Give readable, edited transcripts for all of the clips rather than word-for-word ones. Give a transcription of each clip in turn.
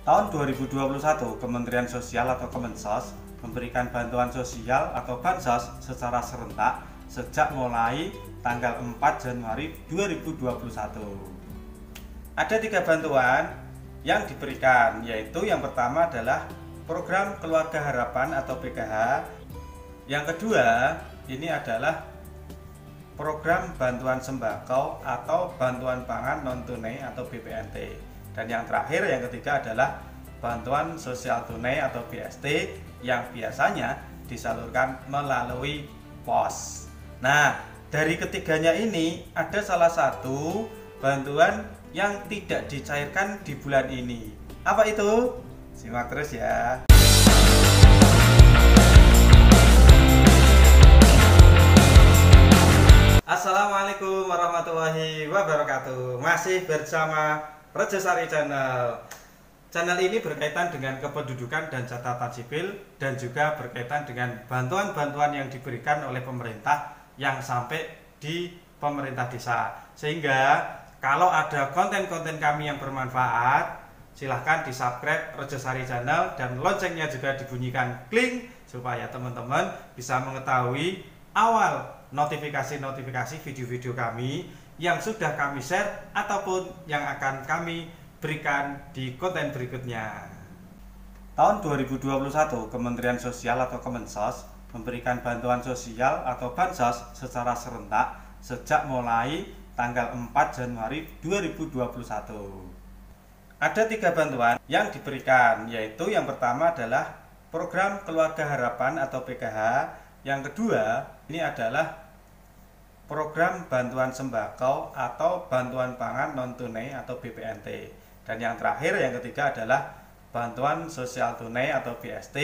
Tahun 2021, Kementerian Sosial atau Kemensos memberikan bantuan sosial atau bansos secara serentak sejak mulai tanggal 4 Januari 2021. Ada 3 bantuan yang diberikan, yaitu yang pertama adalah program Keluarga Harapan atau PKH. Yang kedua, ini adalah program bantuan sembako atau bantuan pangan non tunai atau BPNT. Dan yang terakhir, yang ketiga adalah bantuan sosial tunai atau BST yang biasanya disalurkan melalui pos. Nah, dari ketiganya ini ada salah satu bantuan yang tidak dicairkan di bulan ini. Apa itu? Simak terus ya. Assalamualaikum warahmatullahi wabarakatuh. Masih bersama Rejosari Channel. Channel ini berkaitan dengan kependudukan dan catatan sipil dan juga berkaitan dengan bantuan-bantuan yang diberikan oleh pemerintah yang sampai di pemerintah desa. Sehingga kalau ada konten-konten kami yang bermanfaat, silahkan di-subscribe Rejosari Channel dan loncengnya juga dibunyikan kling supaya teman-teman bisa mengetahui awal notifikasi-notifikasi video-video kami yang sudah kami share ataupun yang akan kami berikan di konten berikutnya. Tahun 2021, Kementerian Sosial atau Kemensos memberikan bantuan sosial atau bansos secara serentak sejak mulai tanggal 4 Januari 2021. Ada 3 bantuan yang diberikan, yaitu yang pertama adalah program Keluarga Harapan atau PKH. Yang kedua, ini adalah program bantuan sembako atau bantuan pangan non tunai atau BPNT. Dan yang terakhir, yang ketiga adalah bantuan sosial tunai atau BST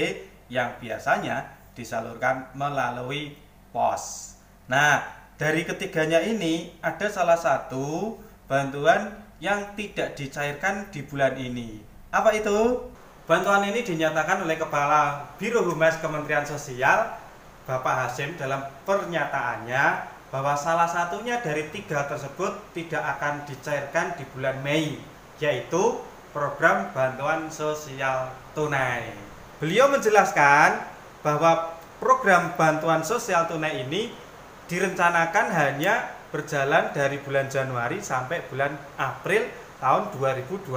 yang biasanya disalurkan melalui pos. Nah, dari ketiganya ini ada salah satu bantuan yang tidak dicairkan di bulan ini. Apa itu? Bantuan ini dinyatakan oleh Kepala Biro Humas Kementerian Sosial, Bapak Hasim, dalam pernyataannya bahwa salah satunya dari 3 tersebut tidak akan dicairkan di bulan Mei, yaitu program bantuan sosial tunai. Beliau menjelaskan bahwa program bantuan sosial tunai ini direncanakan hanya berjalan dari bulan Januari sampai bulan April tahun 2021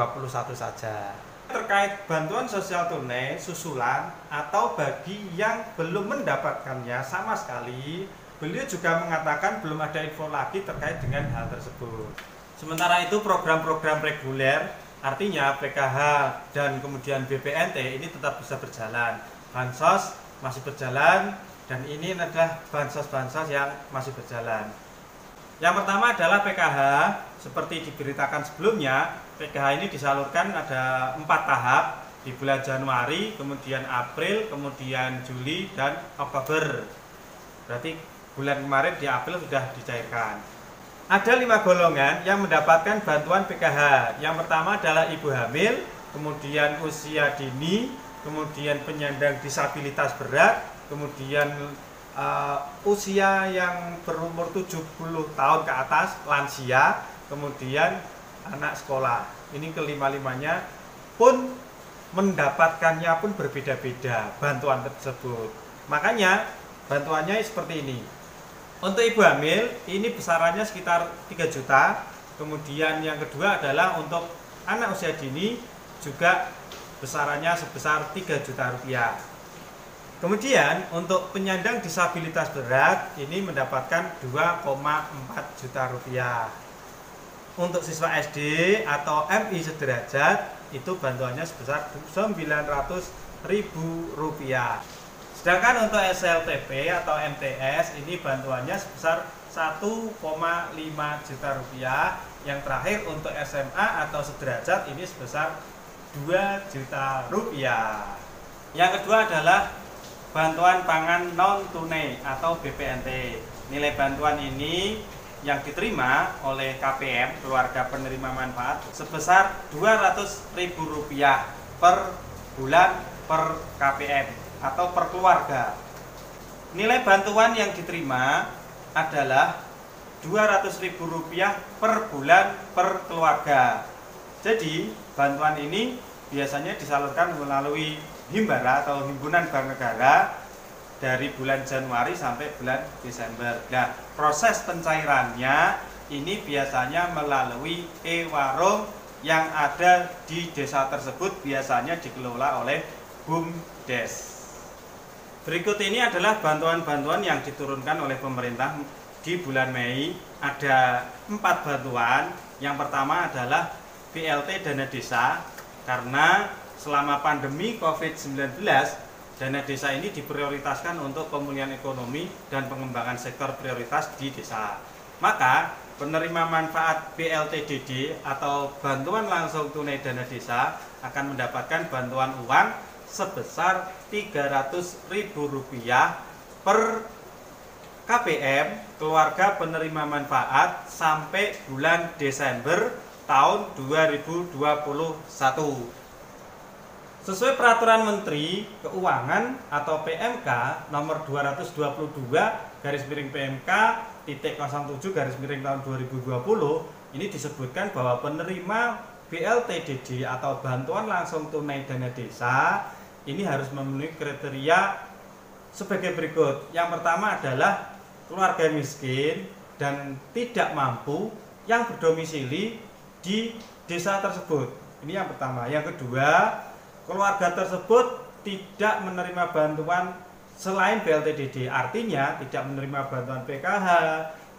saja. Terkait bantuan sosial tunai susulan atau bagi yang belum mendapatkannya sama sekali, beliau juga mengatakan belum ada info lagi terkait dengan hal tersebut. Sementara itu program-program reguler, artinya PKH dan kemudian BPNT ini tetap bisa berjalan. Bansos masih berjalan dan ini adalah bansos-bansos yang masih berjalan. Yang pertama adalah PKH, seperti diberitakan sebelumnya, PKH ini disalurkan ada 4 tahap di bulan Januari, kemudian April, kemudian Juli dan Oktober. Berarti bulan kemarin di April sudah dicairkan. Ada 5 golongan yang mendapatkan bantuan PKH. Yang pertama adalah ibu hamil, kemudian usia dini, kemudian penyandang disabilitas berat, kemudian usia yang berumur 70 tahun ke atas, lansia, kemudian anak sekolah. Ini kelima-limanya pun mendapatkannya pun berbeda-beda bantuan tersebut. Makanya bantuannya seperti ini. Untuk ibu hamil ini besarannya sekitar 3 juta. Kemudian yang kedua adalah untuk anak usia dini juga besarannya sebesar 3 juta rupiah. Kemudian untuk penyandang disabilitas berat ini mendapatkan 2,4 juta rupiah. Untuk siswa SD atau MI sederajat itu bantuannya sebesar 900.000 rupiah. Sedangkan untuk SLTP atau MTS ini bantuannya sebesar 1,5 juta rupiah. Yang terakhir untuk SMA atau sederajat ini sebesar 2 juta rupiah. Yang kedua adalah bantuan pangan non tunai atau BPNT. Nilai bantuan ini yang diterima oleh KPM, keluarga penerima manfaat, sebesar Rp200.000 per bulan per KPM atau per keluarga. Nilai bantuan yang diterima adalah Rp200.000 per bulan per keluarga. Jadi bantuan ini biasanya disalurkan melalui Himbara atau Himpunan Bank Negara dari bulan Januari sampai bulan Desember. Nah, proses pencairannya ini biasanya melalui e-warung yang ada di desa tersebut, biasanya dikelola oleh BUMDes. Berikut ini adalah bantuan-bantuan yang diturunkan oleh pemerintah di bulan Mei. Ada 4 bantuan. Yang pertama adalah BLT Dana Desa, karena selama pandemi COVID-19 dana desa ini diprioritaskan untuk pemulihan ekonomi dan pengembangan sektor prioritas di desa. Maka penerima manfaat BLTDD atau bantuan langsung tunai dana desa akan mendapatkan bantuan uang sebesar Rp300.000 per KPM keluarga penerima manfaat sampai bulan Desember tahun 2021. Sesuai peraturan Menteri Keuangan atau PMK nomor 222/PMK /07 tahun 2020, ini disebutkan bahwa penerima BLTDD atau bantuan langsung tunai dana desa ini harus memenuhi kriteria sebagai berikut. Yang pertama adalah keluarga miskin dan tidak mampu yang berdomisili di desa tersebut. Ini yang pertama. Yang kedua, keluarga tersebut tidak menerima bantuan selain BLTDD, artinya tidak menerima bantuan PKH,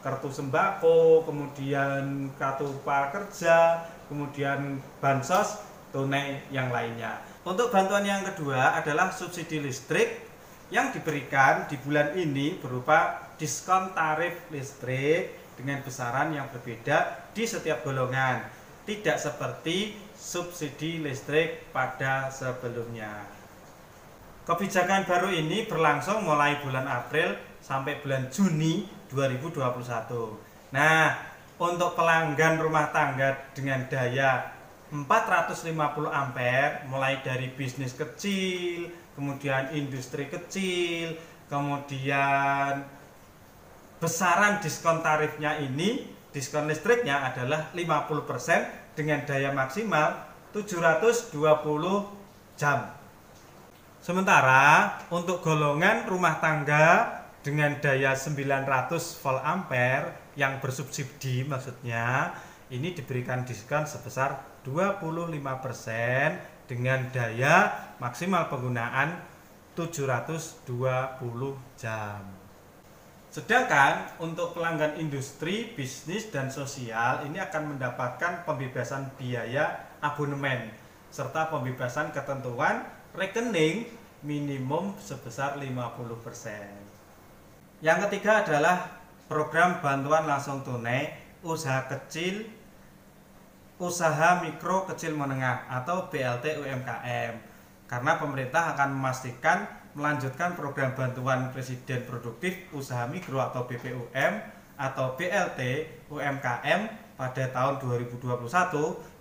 kartu sembako, kemudian kartu prakerja, kemudian bansos tunai yang lainnya. Untuk bantuan yang kedua adalah subsidi listrik yang diberikan di bulan ini berupa diskon tarif listrik dengan besaran yang berbeda di setiap golongan, tidak seperti subsidi listrik pada sebelumnya. Kebijakan baru ini berlangsung mulai bulan April sampai bulan Juni 2021. Nah, untuk pelanggan rumah tangga dengan daya 450 ampere, mulai dari bisnis kecil, kemudian industri kecil, kemudian besaran diskon tarifnya ini, diskon listriknya adalah 50% dengan daya maksimal 720 jam. Sementara untuk golongan rumah tangga dengan daya 900 volt ampere yang bersubsidi, maksudnya ini diberikan diskon sebesar 25% dengan daya maksimal penggunaan 720 jam. Sedangkan untuk pelanggan industri, bisnis, dan sosial ini akan mendapatkan pembebasan biaya abonemen serta pembebasan ketentuan rekening minimum sebesar 50%. Yang ketiga adalah program bantuan langsung tunai usaha kecil, usaha mikro kecil menengah atau BLT UMKM, karena pemerintah akan memastikan melanjutkan program bantuan Presiden Produktif Usaha Mikro atau BPUM atau BLT UMKM pada tahun 2021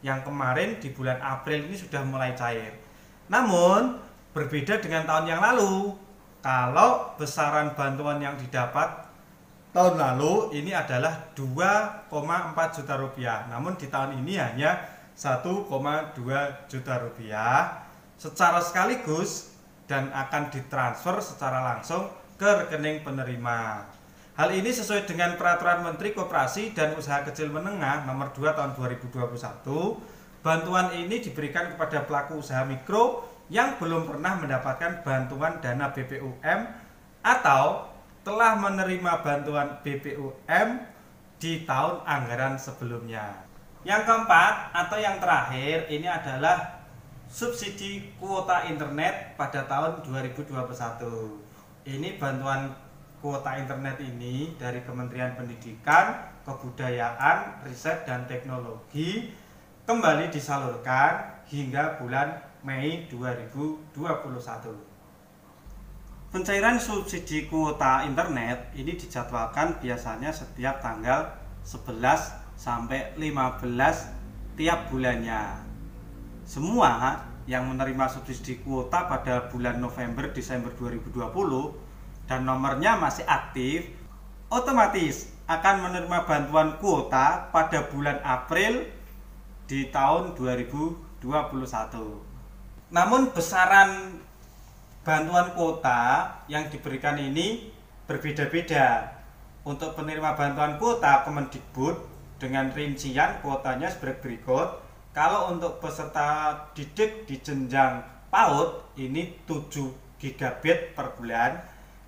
yang kemarin di bulan April ini sudah mulai cair. Namun berbeda dengan tahun yang lalu, kalau besaran bantuan yang didapat tahun lalu ini adalah 2,4 juta rupiah, namun di tahun ini hanya 1,2 juta rupiah secara sekaligus dan akan ditransfer secara langsung ke rekening penerima. Hal ini sesuai dengan Peraturan Menteri Koperasi dan Usaha Kecil Menengah nomor 2 tahun 2021. Bantuan ini diberikan kepada pelaku usaha mikro yang belum pernah mendapatkan bantuan dana BPUM atau telah menerima bantuan BPUM di tahun anggaran sebelumnya. Yang keempat atau yang terakhir ini adalah subsidi kuota internet pada tahun 2021. Ini bantuan kuota internet ini dari Kementerian Pendidikan, Kebudayaan, Riset dan Teknologi kembali disalurkan hingga bulan Mei 2021. Pencairan subsidi kuota internet ini dijadwalkan biasanya setiap tanggal 11 sampai 15 tiap bulannya. Semua yang menerima subsidi kuota pada bulan November Desember 2020 dan nomornya masih aktif, otomatis akan menerima bantuan kuota pada bulan April di tahun 2021. Namun besaran bantuan kuota yang diberikan ini berbeda-beda. Untuk penerima bantuan kuota Kemendikbud dengan rincian kuotanya sebagai berikut. Kalau untuk peserta didik di jenjang PAUD ini 7 gigabit per bulan.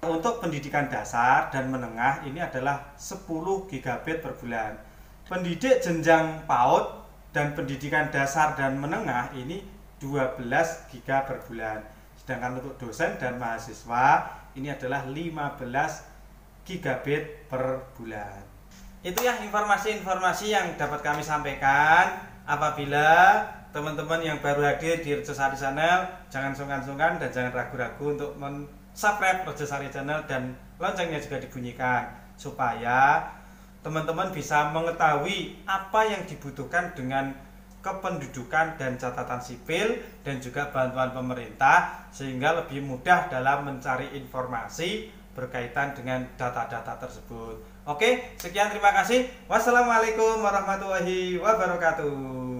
Untuk pendidikan dasar dan menengah ini adalah 10 gigabit per bulan. Pendidik jenjang PAUD dan pendidikan dasar dan menengah ini 12 giga per bulan. Sedangkan untuk dosen dan mahasiswa ini adalah 15 gigabit per bulan. Itu ya informasi-informasi yang dapat kami sampaikan. Apabila teman-teman yang baru hadir di Rejosari Channel, jangan sungkan-sungkan dan jangan ragu-ragu untuk subscribe Rejosari Channel dan loncengnya juga dibunyikan supaya teman-teman bisa mengetahui apa yang dibutuhkan dengan kependudukan dan catatan sipil dan juga bantuan pemerintah sehingga lebih mudah dalam mencari informasi berkaitan dengan data-data tersebut. Oke, sekian terima kasih. Wassalamualaikum warahmatullahi wabarakatuh.